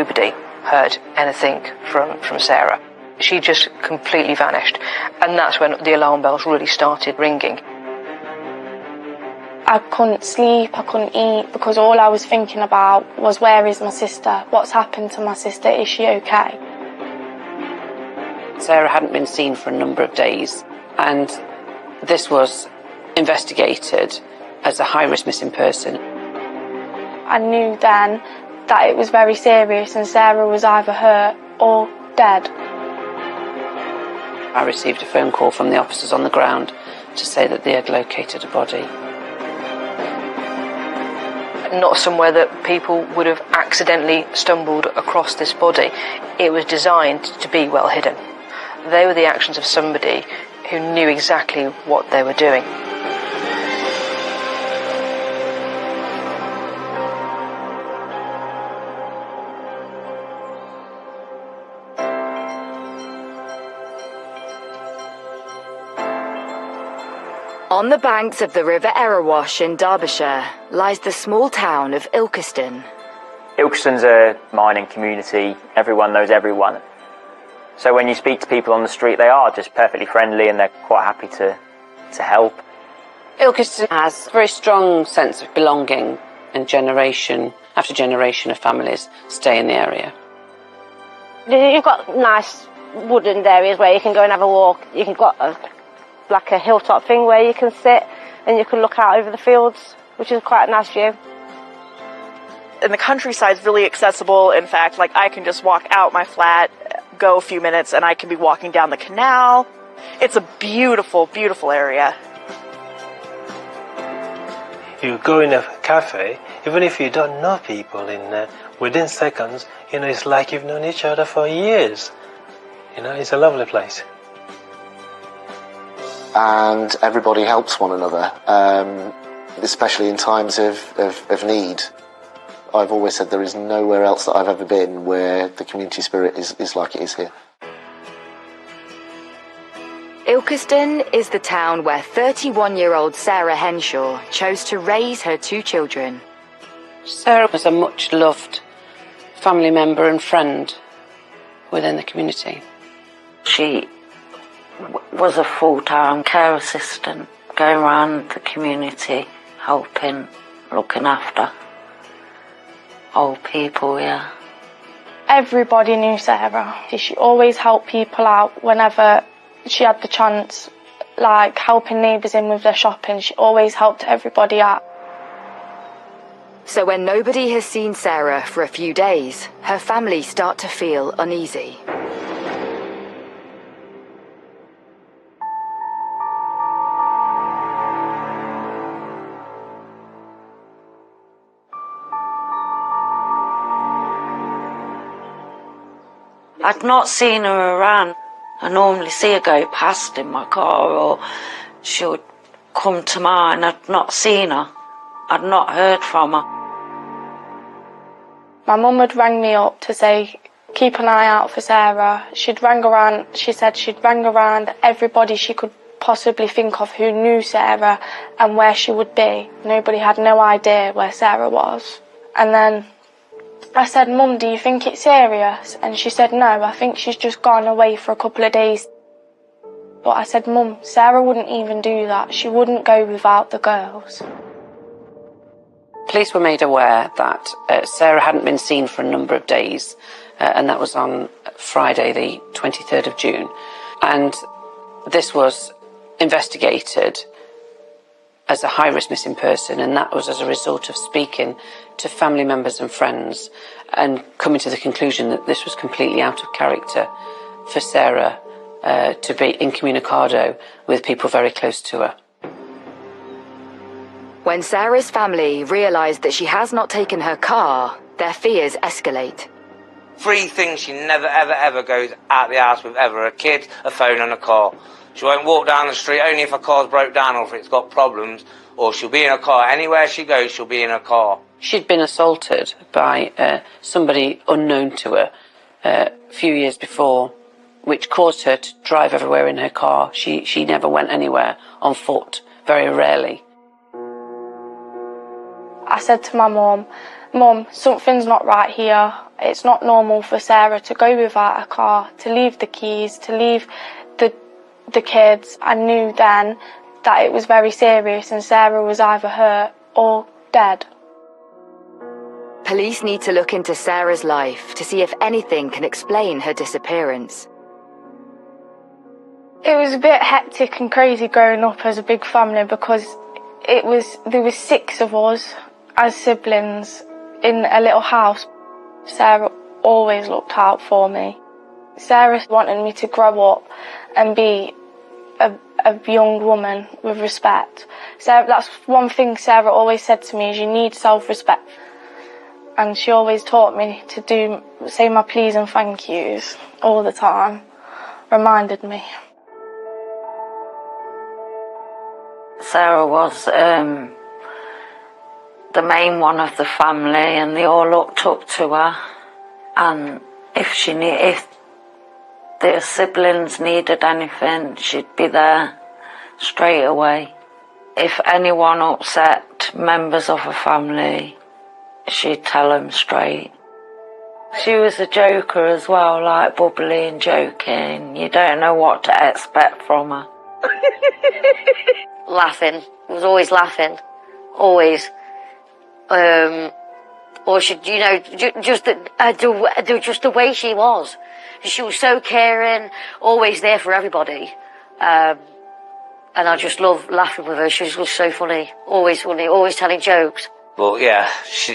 nobody heard anything from Sarah. She just completely vanished, and that's when the alarm bells really started ringing. I couldn't sleep, I couldn't eat, because all I was thinking about was, where is my sister? What's happened to my sister? Is she okay? Sarah hadn't been seen for a number of days, and this was investigated as a high-risk missing person. I knew then that it was very serious and Sarah was either hurt or dead. I received a phone call from the officers on the ground to say that they had located a body. Not somewhere that people would have accidentally stumbled across this body. It was designed to be well hidden. They were the actions of somebody who knew exactly what they were doing. On the banks of the River Erewash in Derbyshire lies the small town of Ilkeston. Ilkeston's a mining community. Everyone knows everyone. So when you speak to people on the street, they are just perfectly friendly and they're quite happy to help. Ilkeston has a very strong sense of belonging, and generation after generation of families stay in the area. You've got nice woodland areas where you can go and have a walk. You can got like a hilltop thing where you can sit and you can look out over the fields, which is quite a nice view. And the countryside's really accessible. In fact, like, I can just walk out my flat, go a few minutes, and I can be walking down the canal. It's a beautiful, beautiful area. You go in a cafe, even if you don't know people in there, within seconds, it's like you've known each other for years. It's a lovely place. And everybody helps one another, especially in times of need. I've always said there is nowhere else that I've ever been where the community spirit is like it is here. Ilkeston is the town where 31-year-old Sarah Henshaw chose to raise her 2 children. Sarah was a much-loved family member and friend within the community. She was a full-time care assistant, going around the community, helping, looking after old people, yeah. Everybody knew Sarah. She always helped people out whenever she had the chance, like helping neighbours in with their shopping. She always helped everybody out. So when nobody has seen Sarah for a few days, her family start to feel uneasy. I'd not seen her around. I normally see her go past in my car, or she would come to mine. I'd not seen her. I'd not heard from her. My mum had rang me up to say, keep an eye out for Sarah. She said she'd rang around everybody she could possibly think of who knew Sarah and where she would be. Nobody had no idea where Sarah was. And then I said, Mum, do you think it's serious? And she said, no, I think she's just gone away for a couple of days. But I said, Mum, Sarah wouldn't even do that. She wouldn't go without the girls. Police were made aware that Sarah hadn't been seen for a number of days, and that was on Friday, the 23rd of June. And this was investigated as a high-risk missing person, and that was as a result of speaking to family members and friends and coming to the conclusion that this was completely out of character for Sarah to be incommunicado with people very close to her. When Sarah's family realise that she has not taken her car, their fears escalate. 3 things she never, ever, ever goes out the house with ever: a kid, a phone and a car. She won't walk down the street only if her car's broke down or if it's got problems, or she'll be in a car. Anywhere she goes, she'll be in a car. She'd been assaulted by somebody unknown to her a few years before, which caused her to drive everywhere in her car. She never went anywhere on foot, very rarely. I said to my mum, "Mum, something's not right here. It's not normal for Sarah to go without a car, to leave the keys, to leave the kids." I knew then that it was very serious and Sarah was either hurt or dead. Police need to look into Sarah's life to see if anything can explain her disappearance. It was a bit hectic and crazy growing up as a big family because there was 6 of us as siblings in a little house. Sarah always looked out for me. Sarah wanted me to grow up and be a young woman with respect. Sarah, that's one thing Sarah always said to me, is you need self-respect. And she always taught me to say my please and thank yous all the time. Reminded me. Sarah was the main one of the family, and they all looked up to her. And if their siblings needed anything, she'd be there straight away. If anyone upset members of her family, she'd tell them straight. She was a joker as well, like bubbly and joking. You don't know what to expect from her. Laughing. It was always laughing. Always. Or she, just the way she was. She was so caring, always there for everybody. And I just loved laughing with her. She was so funny, always telling jokes. But yeah, she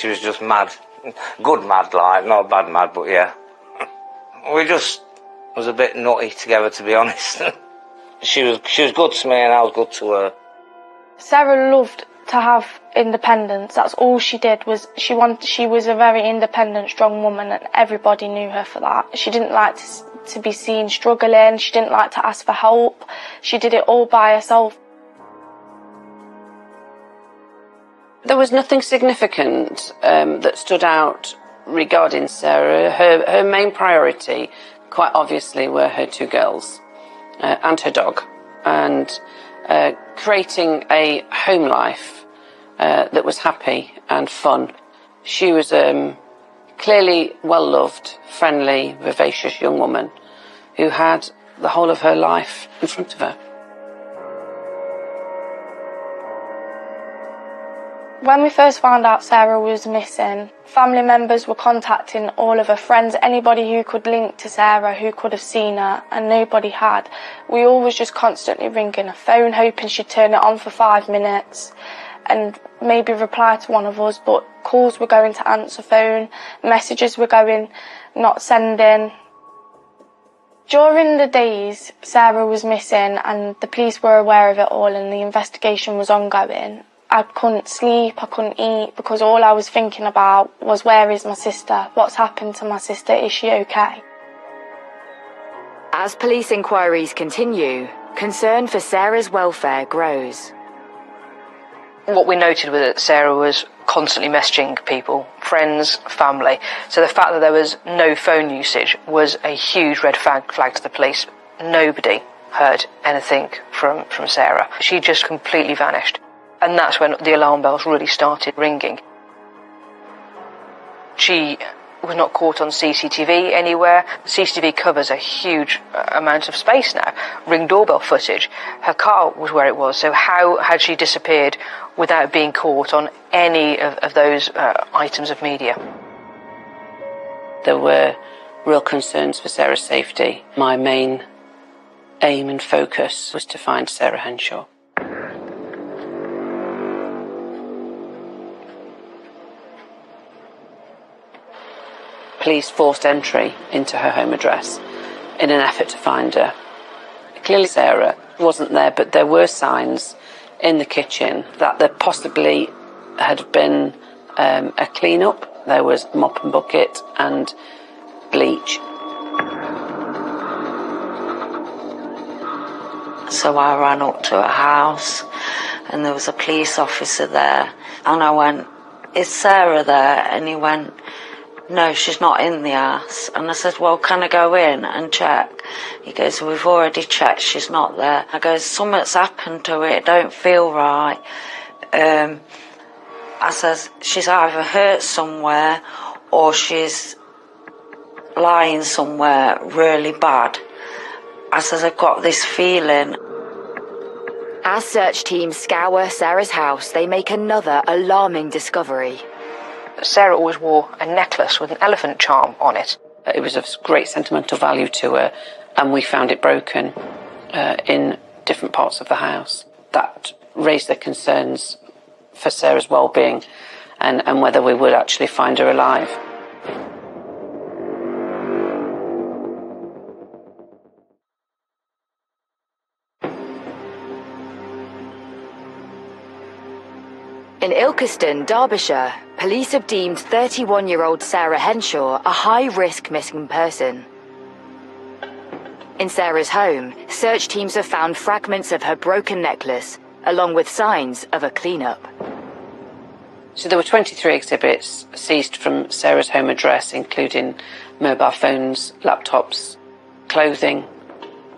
was just mad. Good mad, like, not bad mad, but yeah. We just was a bit nutty together, to be honest. She was good to me and I was good to her. Sarah loved to have independence. That's all she did. She was a very independent, strong woman, and everybody knew her for that. She didn't like to be seen struggling. She didn't like to ask for help. She did it all by herself. There was nothing significant that stood out regarding Sarah. Her main priority, quite obviously, were her 2 girls and her dog, and creating a home life that was happy and fun. She was clearly well-loved, friendly, vivacious young woman who had the whole of her life in front of her. When we first found out Sarah was missing, family members were contacting all of her friends, anybody who could link to Sarah, who could have seen her, and nobody had. We all was just constantly ringing her phone, hoping she'd turn it on for 5 minutes and maybe reply to one of us, but calls were going to answer phone, messages were going not sending. During the days Sarah was missing and the police were aware of it all and the investigation was ongoing, I couldn't sleep, I couldn't eat, because all I was thinking about was, where is my sister? What's happened to my sister? Is she okay? As police inquiries continue, concern for Sarah's welfare grows. What we noted was that Sarah was constantly messaging people, friends, family. So the fact that there was no phone usage was a huge red flag to the police. Nobody heard anything from Sarah. She just completely vanished. And that's when the alarm bells really started ringing. She was not caught on CCTV anywhere. CCTV covers a huge amount of space now. Ring doorbell footage. Her car was where it was, so how had she disappeared without being caught on any of those items of media? There were real concerns for Sarah's safety. My main aim and focus was to find Sarah Henshaw. Police forced entry into her home address in an effort to find her. Clearly Sarah wasn't there, but there were signs in the kitchen that there possibly had been a clean-up. There was mop and bucket and bleach. So I ran up to her house and there was a police officer there, and I went, "Is Sarah there?" And he went, "No, she's not in the house." And I said, "Well, can I go in and check?" He goes, "We've already checked, she's not there." I goes, "Something's happened to it, it don't feel right." I says, she's either hurt somewhere or she's lying somewhere really bad. I says, I've got this feeling. As search teams scour Sarah's house, they make another alarming discovery. Sarah always wore a necklace with an elephant charm on it. It was of great sentimental value to her, and we found it broken in different parts of the house. That raised the concerns for Sarah's well-being and whether we would actually find her alive. In Ilkeston, Derbyshire, police have deemed 31-year-old Sarah Henshaw a high-risk missing person. In Sarah's home, search teams have found fragments of her broken necklace, along with signs of a clean-up. So there were 23 exhibits seized from Sarah's home address, including mobile phones, laptops, clothing,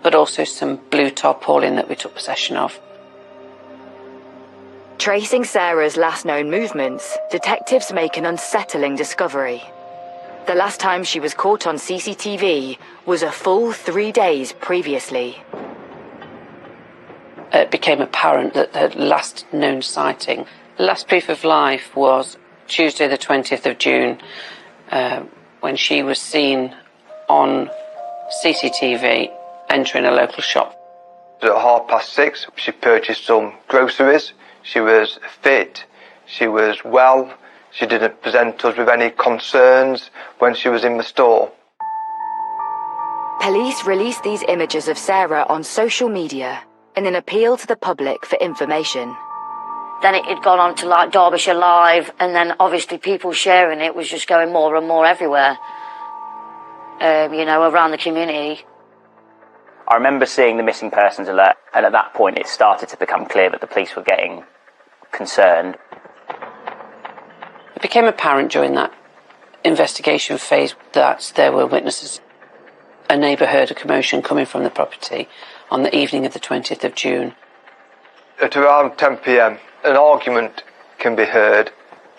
but also some blue tarpaulin that we took possession of. Tracing Sarah's last known movements, detectives make an unsettling discovery. The last time she was caught on CCTV was a full 3 days previously. It became apparent that the last known sighting, the last proof of life, was Tuesday the 20th of June, when she was seen on CCTV entering a local shop. At 6:30, she purchased some groceries. She was fit, she was well, she didn't present us with any concerns when she was in the store. Police released these images of Sarah on social media in an appeal to the public for information. Then it had gone on to like Derbyshire Live, and then obviously people sharing it was just going more and more everywhere, around the community. I remember seeing the missing persons alert, and at that point it started to become clear that the police were getting concerned. It became apparent during that investigation phase that there were witnesses. A neighbour heard a commotion coming from the property on the evening of the 20th of June. At around 10 p.m, an argument can be heard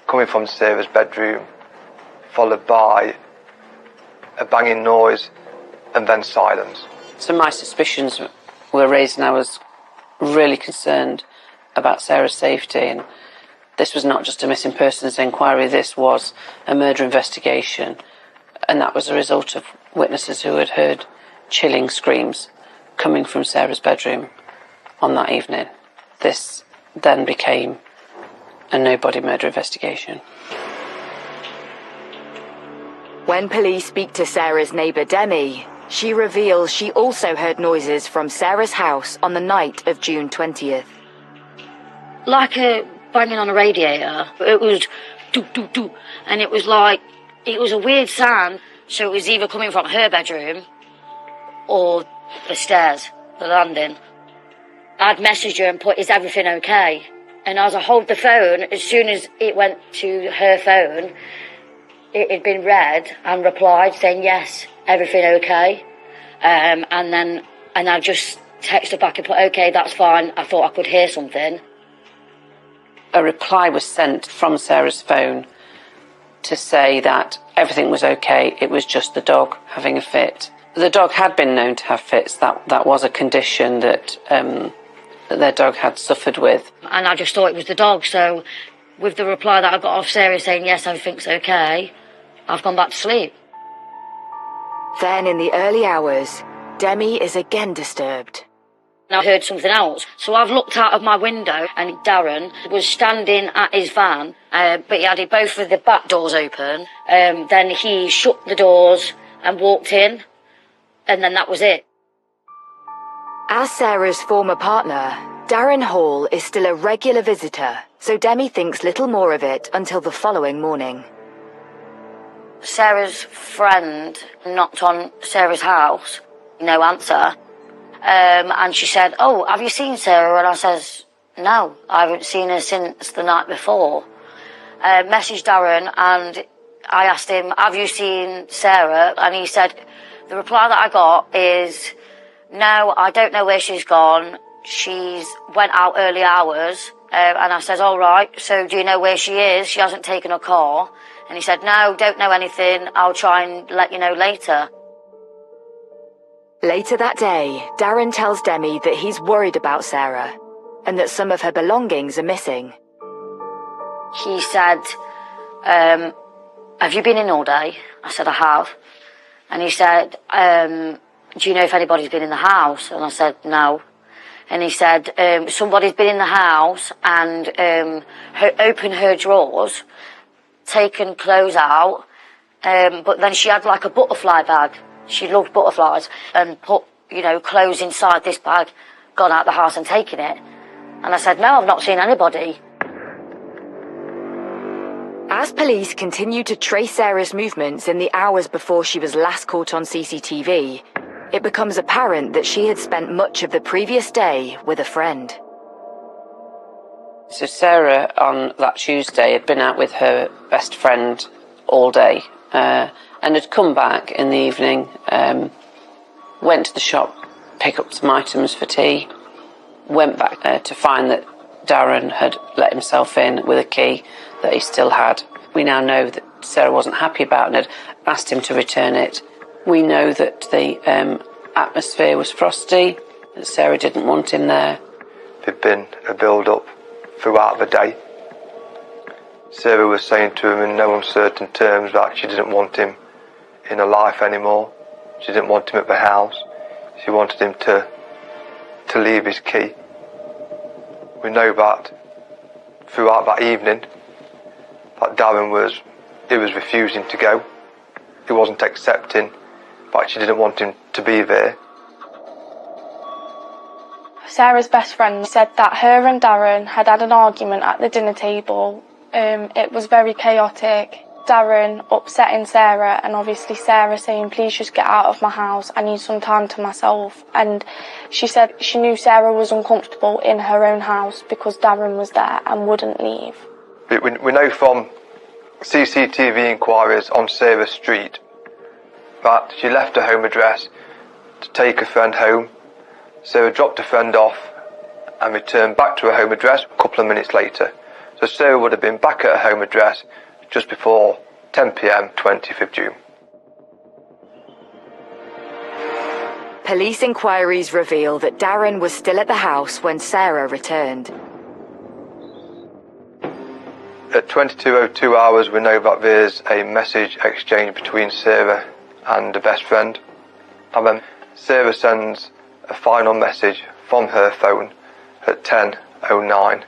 coming from Sarah's bedroom, followed by a banging noise and then silence. So my suspicions were raised, and I was really concerned about Sarah's safety. And this was not just a missing persons inquiry, this was a murder investigation. And that was a result of witnesses who had heard chilling screams coming from Sarah's bedroom on that evening. This then became a no-body murder investigation. When police speak to Sarah's neighbour Demi, she reveals she also heard noises from Sarah's house on the night of June 20th. Like a banging on a radiator. It was do-do-do. And it was a weird sound. So it was either coming from her bedroom or the stairs, the landing. I'd messaged her and put, is everything okay? And as I hold the phone, as soon as it went to her phone, it had been read and replied saying, yes, everything okay? And I just texted back and put, okay, that's fine. I thought I could hear something. A reply was sent from Sarah's phone to say that everything was okay, it was just the dog having a fit. The dog had been known to have fits. That was a condition that their dog had suffered with. And I just thought it was the dog, so with the reply that I got off Sarah saying, yes, everything's okay, I've gone back to sleep. Then in the early hours, Demi is again disturbed. I heard something else, so I've looked out of my window and Darren was standing at his van, but he had both of the back doors open. Then he shut the doors and walked in, and then that was it. As Sarah's former partner, Darren Hall is still a regular visitor, so Demi thinks little more of it until the following morning. Sarah's friend knocked on Sarah's house, no answer. And she said, oh, have you seen Sarah? And I says, no, I haven't seen her since the night before. Messaged Darren and I asked him, have you seen Sarah? And he said, the reply that I got is, no, I don't know where she's gone. She's went out early hours And I said, all right, so do you know where she is? She hasn't taken her car. And he said, no, don't know anything. I'll try and let you know later. Later that day, Darren tells Demi that he's worried about Sarah and that some of her belongings are missing. He said, have you been in all day? I said, I have. And he said, do you know if anybody's been in the house? And I said, no. And he said, somebody's been in the house and opened her drawers, taken clothes out, but then she had like a butterfly bag. She loved butterflies, and put, clothes inside this bag, gone out the house and taken it. And I said, no, I've not seen anybody. As police continued to trace Sarah's movements in the hours before she was last caught on CCTV, it becomes apparent that she had spent much of the previous day with a friend. So Sarah, on that Tuesday, had been out with her best friend all day, and had come back in the evening, went to the shop, pick up some items for tea, went back to find that Darren had let himself in with a key that he still had. We now know that Sarah wasn't happy about it and had asked him to return it. We know that the atmosphere was frosty, that Sarah didn't want him there. There'd been a build-up throughout the day. Sarah was saying to him in no uncertain terms that she didn't want him in her life anymore. She didn't want him at the house. She wanted him to leave his key. We know that throughout that evening that Darren was refusing to go. He wasn't accepting that she didn't want him to be there. Sarah's best friend said that her and Darren had an argument at the dinner table. It was very chaotic. Darren upsetting Sarah, and obviously Sarah saying, please just get out of my house, I need some time to myself. And she said she knew Sarah was uncomfortable in her own house because Darren was there and wouldn't leave. We know from CCTV inquiries on Sarah Street that she left her home address to take her friend home. Sarah dropped her friend off and returned back to her home address a couple of minutes later. So Sarah would have been back at her home address just before 10 p.m, 20th of June. Police inquiries reveal that Darren was still at the house when Sarah returned. At 22:02 hours, we know that there's a message exchange between Sarah and her best friend. And then Sarah sends a final message from her phone at 10:09,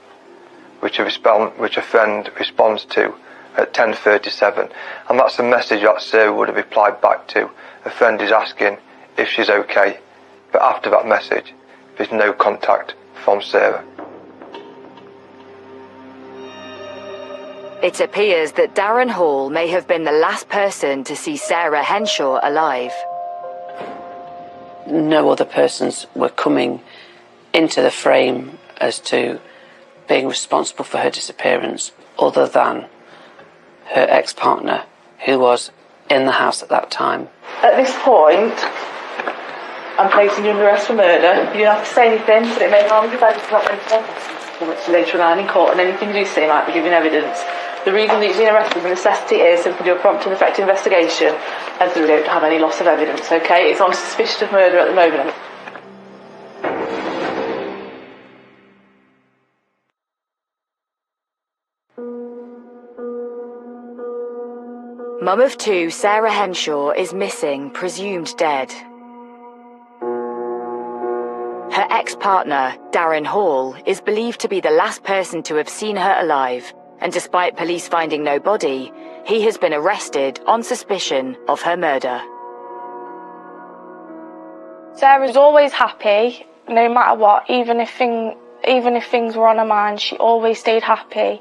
which a friend responds to at 10:37, and that's the message that Sarah would have replied back to. Her friend is asking if she's okay, but after that message, there's no contact from Sarah. It appears that Darren Hall may have been the last person to see Sarah Henshaw alive. No other persons were coming into the frame as to being responsible for her disappearance other than her ex-partner, who was in the house at that time. At this point, I'm placing you under arrest for murder. You don't have to say anything, but it may harm you by not mentioning later on in court, and anything you do say might be giving evidence. The reason that you've been arrested, the necessity is simply do a prompt and effective investigation, and so we don't have any loss of evidence, okay? It's on suspicion of murder at the moment. Mum of two, Sarah Henshaw, is missing, presumed dead. Her ex-partner, Darren Hall, is believed to be the last person to have seen her alive, and despite police finding no body, he has been arrested on suspicion of her murder. Sarah was always happy, no matter what, even if things were on her mind, she always stayed happy.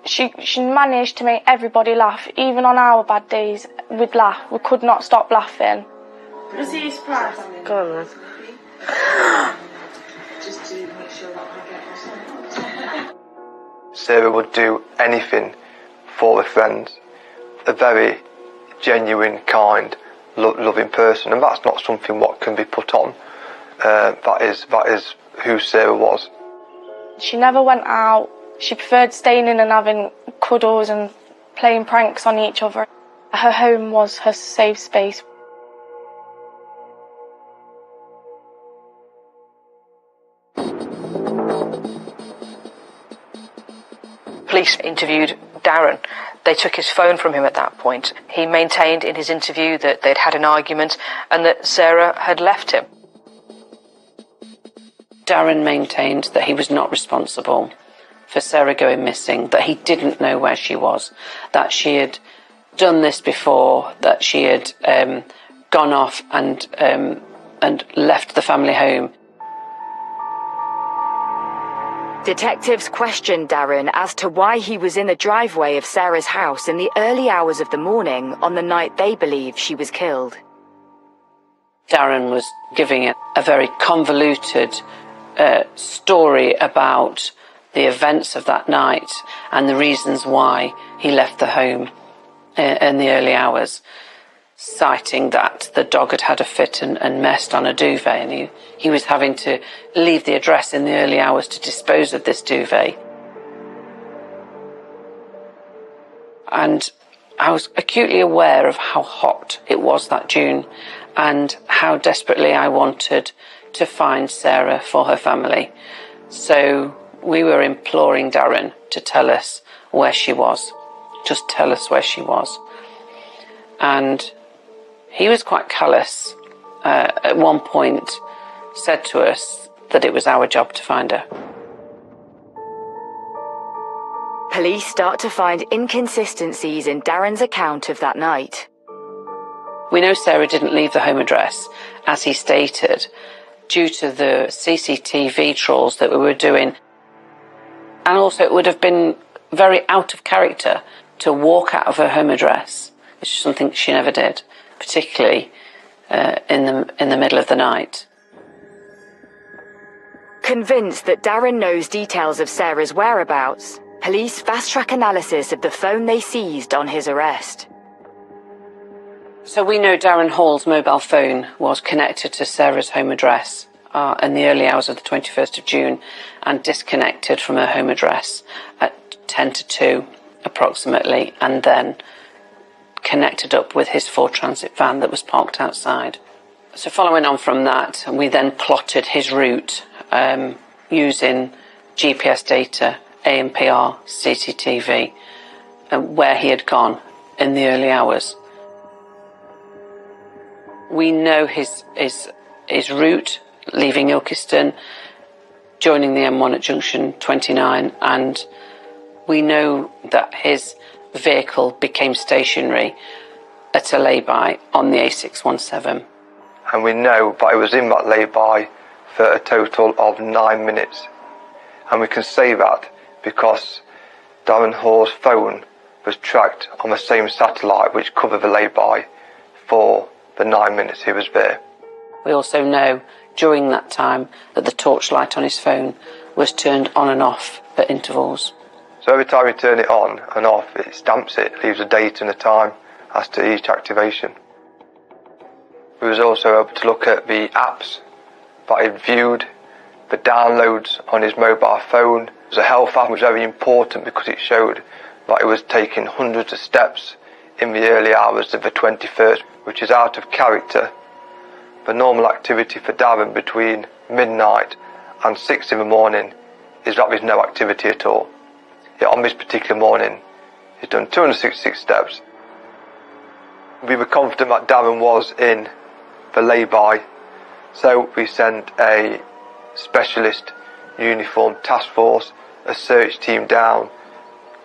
She managed to make everybody laugh, even on our bad days. We'd laugh. We could not stop laughing. Was he surprised? Go on then. Just to make sure that Sarah would do anything for her friends. A very genuine, kind, loving person, and that's not something what can be put on. That is who Sarah was. She never went out. She preferred staying in and having cuddles and playing pranks on each other. Her home was her safe space. Police interviewed Darren. They took his phone from him at that point. He maintained in his interview that they'd had an argument and that Sarah had left him. Darren maintained that he was not responsible for Sarah going missing, that he didn't know where she was, that she had done this before, that she had gone off and left the family home. Detectives questioned Darren as to why he was in the driveway of Sarah's house in the early hours of the morning on the night they believe she was killed. Darren was giving a very convoluted story about the events of that night and the reasons why he left the home in the early hours, citing that the dog had a fit and messed on a duvet, and he was having to leave the address in the early hours to dispose of this duvet. And I was acutely aware of how hot it was that June and how desperately I wanted to find Sarah for her family. So we were imploring Darren to tell us where she was. Just tell us where she was. And he was quite callous. At one point said to us that it was our job to find her. Police start to find inconsistencies in Darren's account of that night. We know Sarah didn't leave the home address, as he stated, due to the CCTV trawls that we were doing. And also it would have been very out of character to walk out of her home address, which is something she never did, particularly in the middle of the night. Convinced that Darren knows details of Sarah's whereabouts, police fast-track analysis of the phone they seized on his arrest. So we know Darren Hall's mobile phone was connected to Sarah's home address in the early hours of the 21st of June and disconnected from her home address at 10 to 2 approximately, and then connected up with his Ford Transit van that was parked outside. So following on from that, we then plotted his route using GPS data, ANPR, CCTV, where he had gone in the early hours. We know his route, leaving Ilkeston, joining the M1 at junction 29, and we know that his vehicle became stationary at a lay-by on the A617. And we know that it was in that lay-by for a total of 9 minutes. And we can say that because Darren Hall's phone was tracked on the same satellite which covered the lay-by for the 9 minutes he was there. We also know during that time that the torchlight on his phone was turned on and off at intervals. So every time you turn it on and off, it stamps it, leaves a date and a time as to each activation. We was also able to look at the apps that he'd viewed, the downloads on his mobile phone. The health app was very important because it showed that he was taking hundreds of steps in the early hours of the 21st, which is out of character. The normal activity for Darren between midnight and 6 in the morning is that there's no activity at all. Yet on this particular morning, he's done 266 steps. We were confident that Darren was in the lay-by, so we sent a specialist uniformed task force, a search team down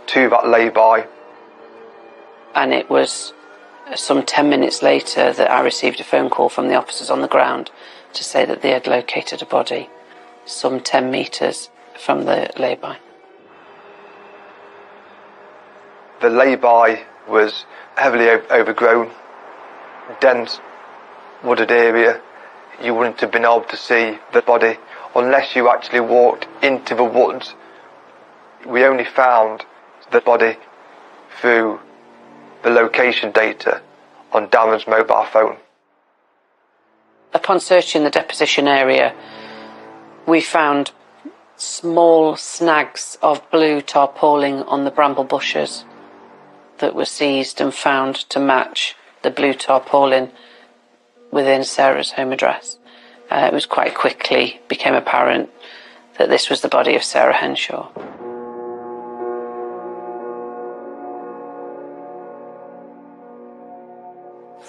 to that lay-by. And it was some 10 minutes later that I received a phone call from the officers on the ground to say that they had located a body some 10 metres from the lay-by. The lay-by was heavily overgrown, dense, wooded area. You wouldn't have been able to see the body unless you actually walked into the woods. We only found the body through the location data on Darren's mobile phone. Upon searching the deposition area, we found small snags of blue tarpaulin on the bramble bushes that were seized and found to match the blue tarpaulin within Sarah's home address. It was quite quickly became apparent that this was the body of Sarah Henshaw.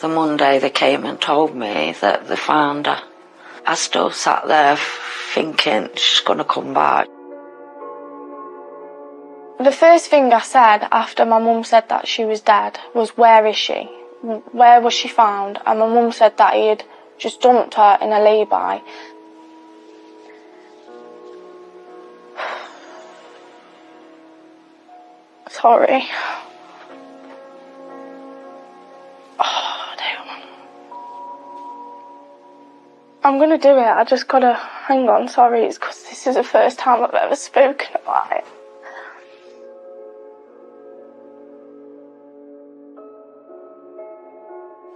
The Monday they came and told me that they found her. I still sat there thinking she's going to come back. The first thing I said after my mum said that she was dead was, where is she? Where was she found? And my mum said that he had just dumped her in a lay-by. Sorry. I'm going to do it. I just got to hang on. Sorry, it's because this is the first time I've ever spoken about it.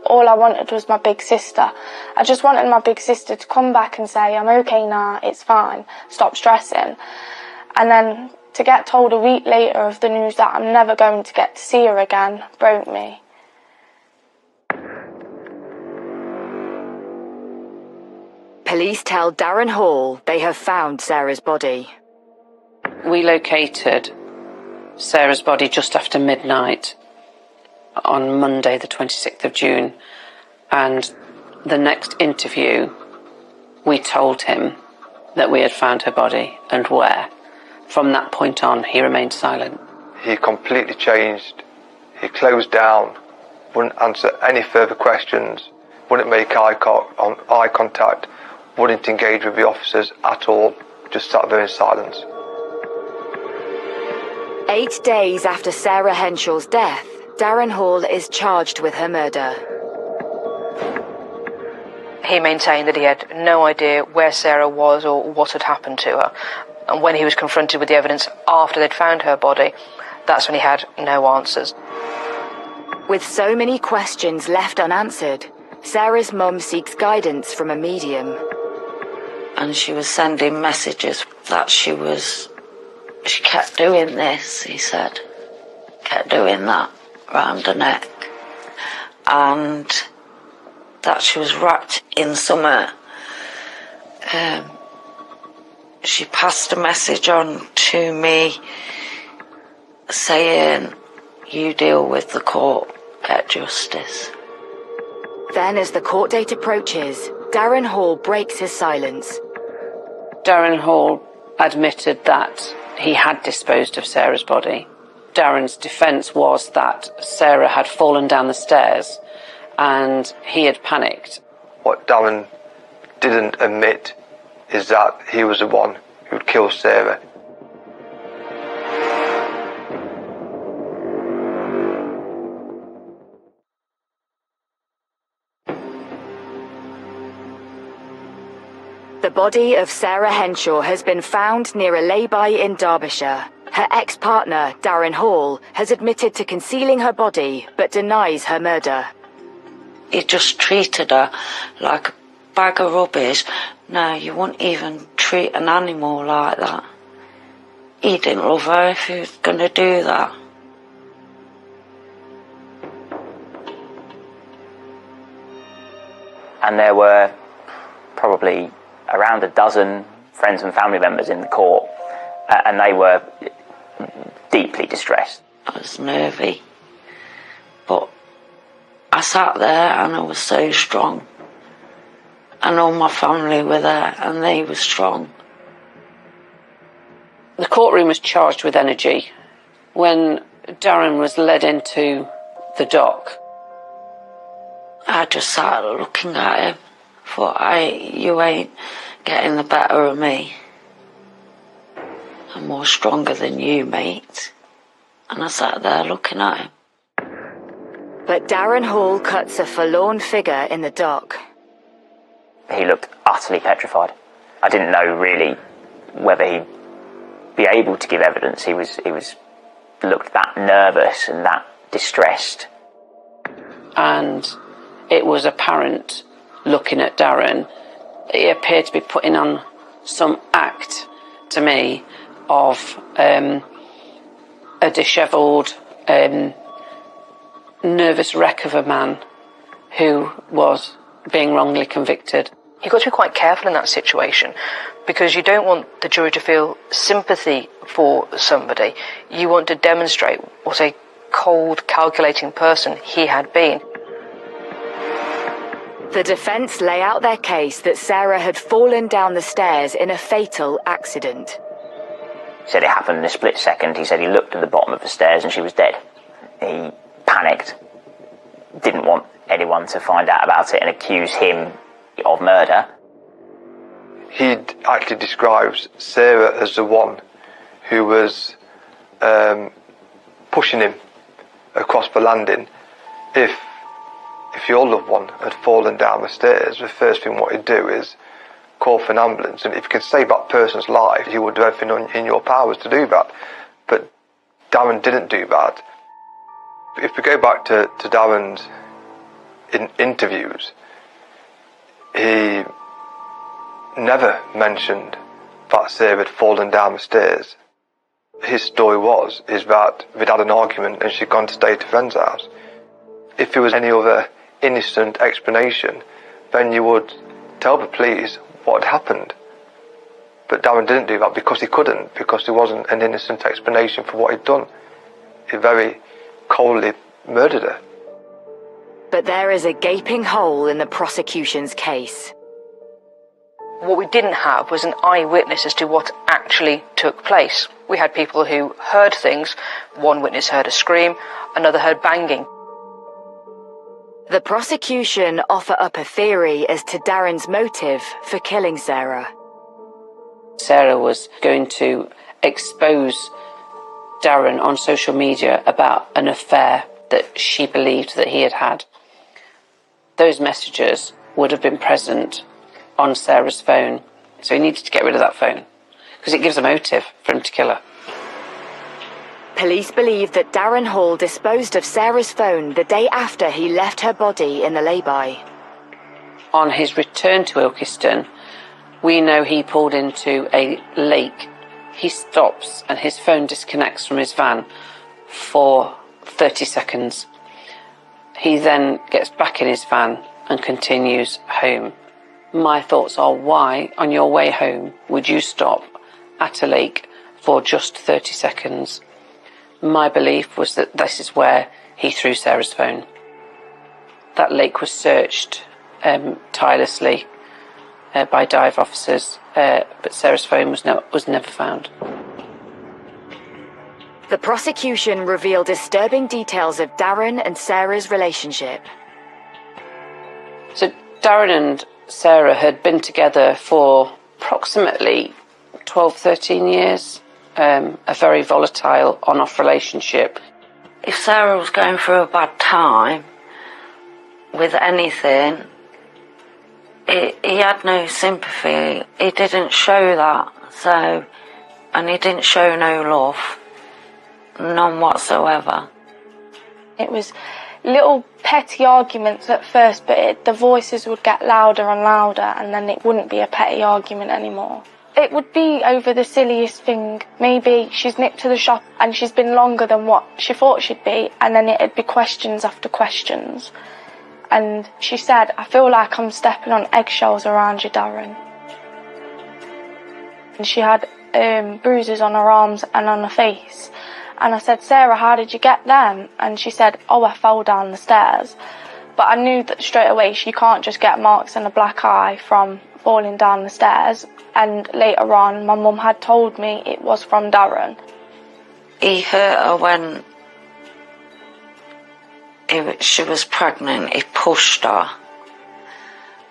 All I wanted was my big sister. I just wanted my big sister to come back and say, I'm okay now, it's fine, stop stressing. And then to get told a week later of the news that I'm never going to get to see her again broke me. Police tell Darren Hall they have found Sarah's body. We located Sarah's body just after midnight on Monday the 26th of June, and the next interview we told him that we had found her body and where. From that point on he remained silent. He completely changed. He closed down, wouldn't answer any further questions, wouldn't make eye contact, wouldn't engage with the officers at all, just sat there in silence. 8 days after Sarah Henshaw's death, Darren Hall is charged with her murder. He maintained that he had no idea where Sarah was or what had happened to her. And when he was confronted with the evidence after they'd found her body, that's when he had no answers. With so many questions left unanswered, Sarah's mum seeks guidance from a medium. And she was sending messages that she kept doing this, he said. Kept doing that round her neck. And that she was wrapped in something. She passed a message on to me saying, you deal with the court, get justice. Then as the court date approaches, Darren Hall breaks his silence. Darren Hall admitted that he had disposed of Sarah's body. Darren's defence was that Sarah had fallen down the stairs and he had panicked. What Darren didn't admit is that he was the one who'd killed Sarah. The body of Sarah Henshaw has been found near a lay-by in Derbyshire. Her ex-partner, Darren Hall, has admitted to concealing her body, but denies her murder. He just treated her like a bag of rubbish. No, you wouldn't even treat an animal like that. He didn't love her if he was going to do that. And there were probably around a dozen friends and family members in the court, and they were deeply distressed. I was nervy, but I sat there and I was so strong. And all my family were there and they were strong. The courtroom was charged with energy. When Darren was led into the dock, I just sat looking at him. Thought, you ain't getting the better of me. I'm more stronger than you, mate. And I sat there looking at him. But Darren Hall cuts a forlorn figure in the dock. He looked utterly petrified. I didn't know really whether he'd be able to give evidence. He looked that nervous and that distressed. And it was apparent, looking at Darren, he appeared to be putting on some act to me of a dishevelled, nervous wreck of a man who was being wrongly convicted. You've got to be quite careful in that situation, because you don't want the jury to feel sympathy for somebody. You want to demonstrate what a cold, calculating person he had been. The defence lay out their case that Sarah had fallen down the stairs in a fatal accident. He said it happened in a split second. He said he looked at the bottom of the stairs and she was dead. He panicked, didn't want anyone to find out about it and accuse him of murder. He actually describes Sarah as the one who was pushing him across the landing. If your loved one had fallen down the stairs, the first thing what he'd do is call for an ambulance, and if you could save that person's life, you would do everything in your powers to do that. But Darren didn't do that. If we go back to Darren's interviews, he never mentioned that Sarah had fallen down the stairs. His story is that they'd had an argument and she'd gone to stay at a friend's house. If there was any other innocent explanation, then you would tell the police what had happened. But Darren didn't do that because he couldn't, because there wasn't an innocent explanation for what he'd done. He very coldly murdered her. But there is a gaping hole in the prosecution's case. What we didn't have was an eyewitness as to what actually took place. We had people who heard things. One witness heard a scream, another heard banging. The prosecution offer up a theory as to Darren's motive for killing Sarah. Sarah was going to expose Darren on social media about an affair that she believed that he had had. Those messages would have been present on Sarah's phone, so he needed to get rid of that phone because it gives a motive for him to kill her. Police believe that Darren Hall disposed of Sarah's phone the day after he left her body in the lay-by. On his return to Ilkeston, we know he pulled into a lake. He stops and his phone disconnects from his van for 30 seconds. He then gets back in his van and continues home. My thoughts are, why, on your way home, would you stop at a lake for just 30 seconds? My belief was that this is where he threw Sarah's phone. That lake was searched tirelessly by dive officers, but Sarah's phone was never found. The prosecution revealed disturbing details of Darren and Sarah's relationship. So Darren and Sarah had been together for approximately 12, 13 years. A very volatile on-off relationship. If Sarah was going through a bad time with anything, he had no sympathy. He didn't show that, and he didn't show no love, none whatsoever. It was little petty arguments at first, but the voices would get louder and louder, and then it wouldn't be a petty argument anymore. It would be over the silliest thing. Maybe she's nipped to the shop and she's been longer than what she thought she'd be, and then it'd be questions after questions. And she said, "I feel like I'm stepping on eggshells around you, Darren." And she had bruises on her arms and on her face. And I said, "Sarah, how did you get them?" And she said, "Oh, I fell down the stairs." But I knew that straight away she can't just get marks and a black eye from falling down the stairs. And later on, my mum had told me it was from Darren. He hurt her when she was pregnant. He pushed her.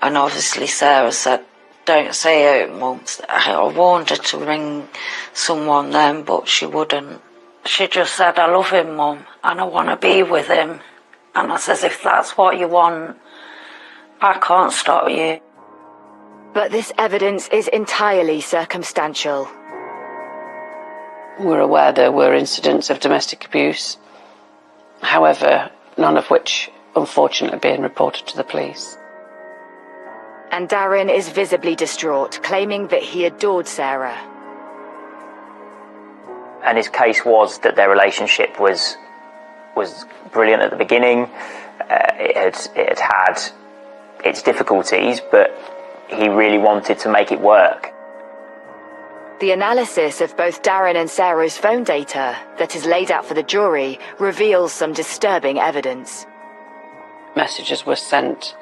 And obviously Sarah said, "Don't say it, Mum." I warned her to ring someone then, but she wouldn't. She just said, "I love him, Mum, and I want to be with him." And I says, "If that's what you want, I can't stop you." But this evidence is entirely circumstantial. We're aware there were incidents of domestic abuse, however, none of which, unfortunately, being reported to the police. And Darren is visibly distraught, claiming that he adored Sarah. And his case was that their relationship was brilliant at the beginning. It had its difficulties, but he really wanted to make it work. The analysis of both Darren and Sarah's phone data that is laid out for the jury reveals some disturbing evidence. Messages were sent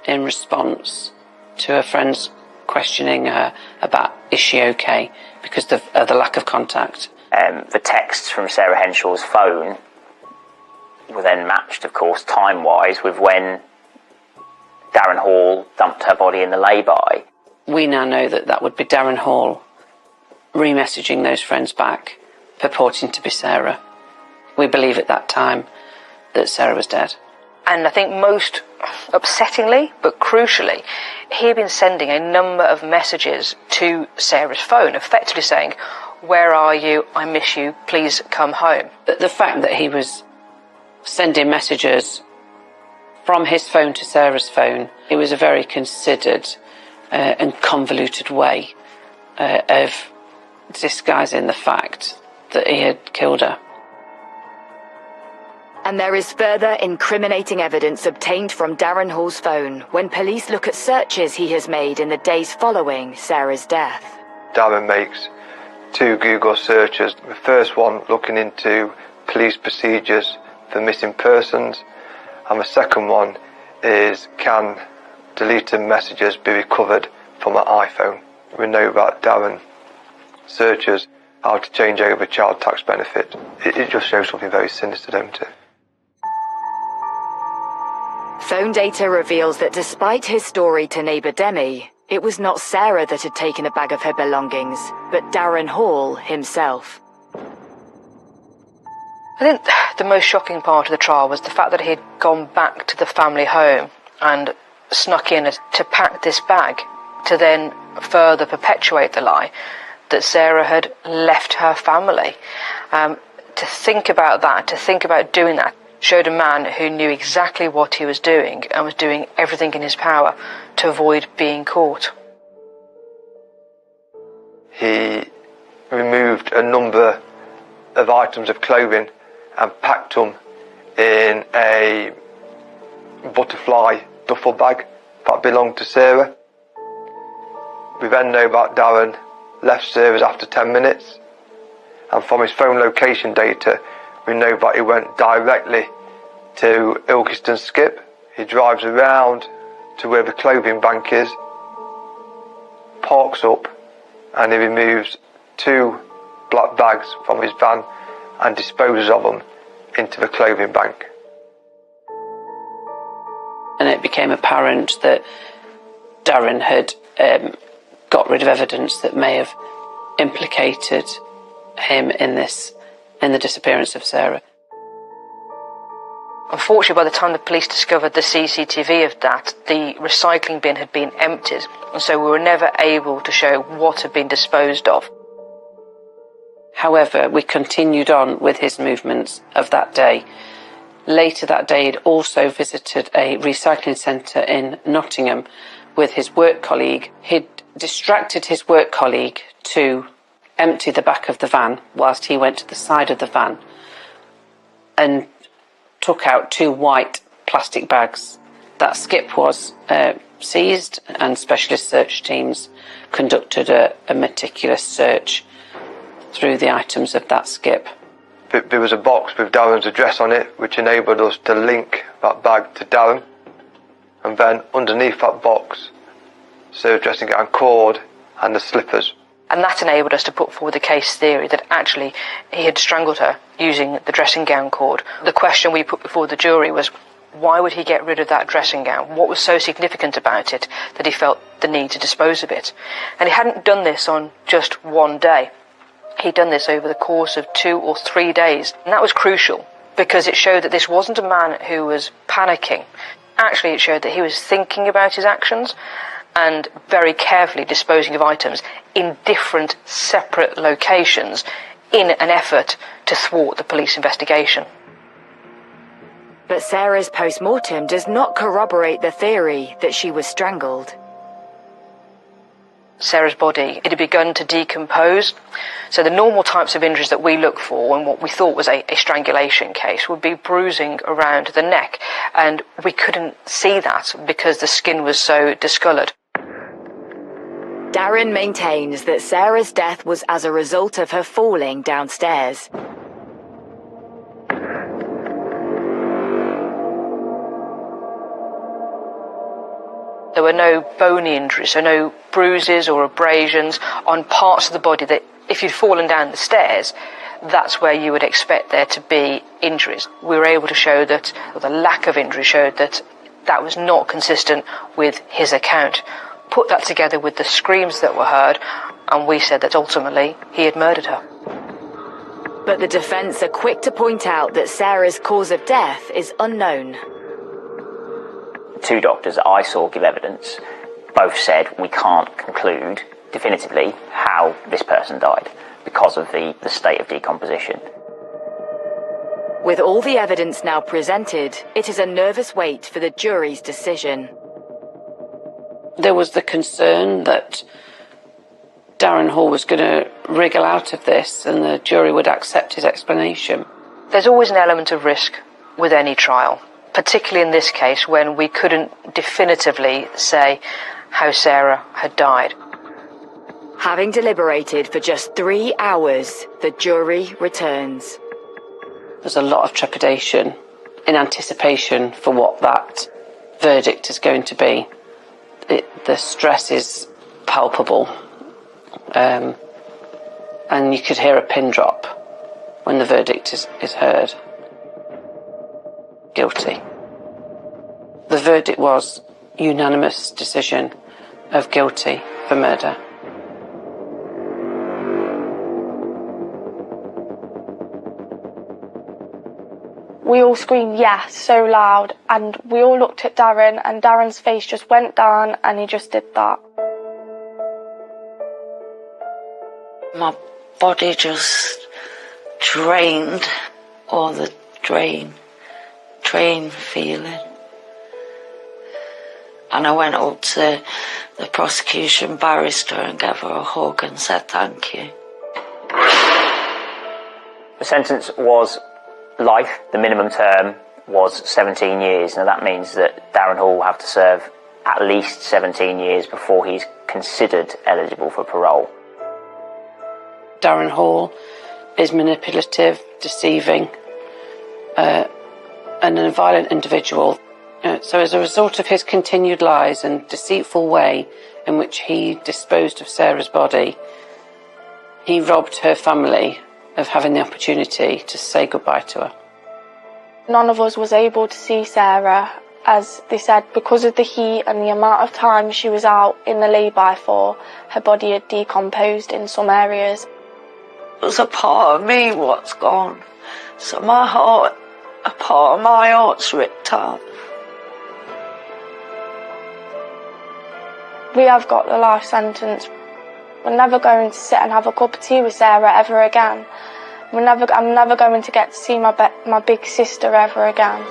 in response to her friends questioning her about is she okay because of the lack of contact. The texts from Sarah Henshaw's phone were then matched, of course, time-wise with when Darren Hall dumped her body in the lay-by. We now know that would be Darren Hall re-messaging those friends back, purporting to be Sarah. We believe at that time that Sarah was dead. And I think most upsettingly, but crucially, he had been sending a number of messages to Sarah's phone, effectively saying, "Where are you? I miss you. Please come home." The fact that he was sending messages from his phone to Sarah's phone, it was a very considered and convoluted way of disguising the fact that he had killed her. And there is further incriminating evidence obtained from Darren Hall's phone when police look at searches he has made in the days following Sarah's death. Darren makes 2 Google searches. The first one looking into police procedures for missing persons, and the second one is can deleted messages be recovered from an iPhone. We know that Darren searches how to change over child tax benefit. It just shows something very sinister, don't it? Phone data reveals that despite his story to neighbour Demi, it was not Sarah that had taken a bag of her belongings, but Darren Hall himself. I think the most shocking part of the trial was the fact that he'd gone back to the family home and snuck in to pack this bag to then further perpetuate the lie that Sarah had left her family. To think about that, to think about doing that, showed a man who knew exactly what he was doing and was doing everything in his power to avoid being caught. He removed a number of items of clothing and packed them in a butterfly duffel bag that belonged to Sarah. We then know that Darren left Sarah's after 10 minutes, and from his phone location data we know that he went directly to Ilkeston Skip. He drives around to where the clothing bank is, parks up, and he removes 2 black bags from his van and disposes of them into the clothing bank. And it became apparent that Darren had got rid of evidence that may have implicated him in the disappearance of Sarah. Unfortunately, by the time the police discovered the CCTV of that, the recycling bin had been emptied, and so we were never able to show what had been disposed of. However, we continued on with his movements of that day. Later that day, he'd also visited a recycling centre in Nottingham with his work colleague. He'd distracted his work colleague to empty the back of the van whilst he went to the side of the van and took out 2 white plastic bags. That skip was seized, and specialist search teams conducted a meticulous search through the items of that skip. There was a box with Darren's address on it, which enabled us to link that bag to Darren, and then underneath that box, Sarah's dressing gown cord and the slippers. And that enabled us to put forward the case theory that actually he had strangled her using the dressing gown cord. The question we put before the jury was, why would he get rid of that dressing gown? What was so significant about it that he felt the need to dispose of it? And he hadn't done this on just one day. He'd done this over the course of 2 or 3 days. And that was crucial because it showed that this wasn't a man who was panicking. Actually, it showed that he was thinking about his actions and very carefully disposing of items in different, separate locations in an effort to thwart the police investigation. But Sarah's post-mortem does not corroborate the theory that she was strangled. Sarah's body, it had begun to decompose. So the normal types of injuries that we look for and what we thought was a strangulation case would be bruising around the neck. And we couldn't see that because the skin was so discoloured. Darren maintains that Sarah's death was as a result of her falling downstairs. There were no bony injuries, so no bruises or abrasions on parts of the body that if you'd fallen down the stairs, that's where you would expect there to be injuries. We were able to show that, or the lack of injury showed that that was not consistent with his account. Put that together with the screams that were heard, and we said that ultimately he had murdered her. But the defence are quick to point out that Sarah's cause of death is unknown. The two doctors that I saw give evidence both said we can't conclude definitively how this person died because of the state of decomposition. With all the evidence now presented, it is a nervous wait for the jury's decision. There was the concern that Darren Hall was going to wriggle out of this and the jury would accept his explanation. There's always an element of risk with any trial, particularly in this case when we couldn't definitively say how Sarah had died. Having deliberated for just 3 hours, the jury returns. There's a lot of trepidation in anticipation for what that verdict is going to be. The stress is palpable, and you could hear a pin drop when the verdict is heard. Guilty. The verdict was unanimous decision of guilty for murder. We all screamed yes so loud, and we all looked at Darren, and Darren's face just went down and he just did that. My body just drained, or the drain feeling. And I went up to the prosecution barrister and gave her a hug and said thank you. The sentence was life. The minimum term was 17 years. Now that means that Darren Hall will have to serve at least 17 years before he's considered eligible for parole. Darren Hall is manipulative, deceiving, and a violent individual. So as a result of his continued lies and deceitful way in which he disposed of Sarah's body, he robbed her family of having the opportunity to say goodbye to her. None of us was able to see Sarah, as they said, because of the heat and the amount of time she was out in the lay-by for, her body had decomposed in some areas. There's a part of me what's gone. So my heart, a part of my heart's ripped out. We have got the life sentence. We're never going to sit and have a cup of tea with Sarah ever again. I'm never going to get to see my big sister ever again.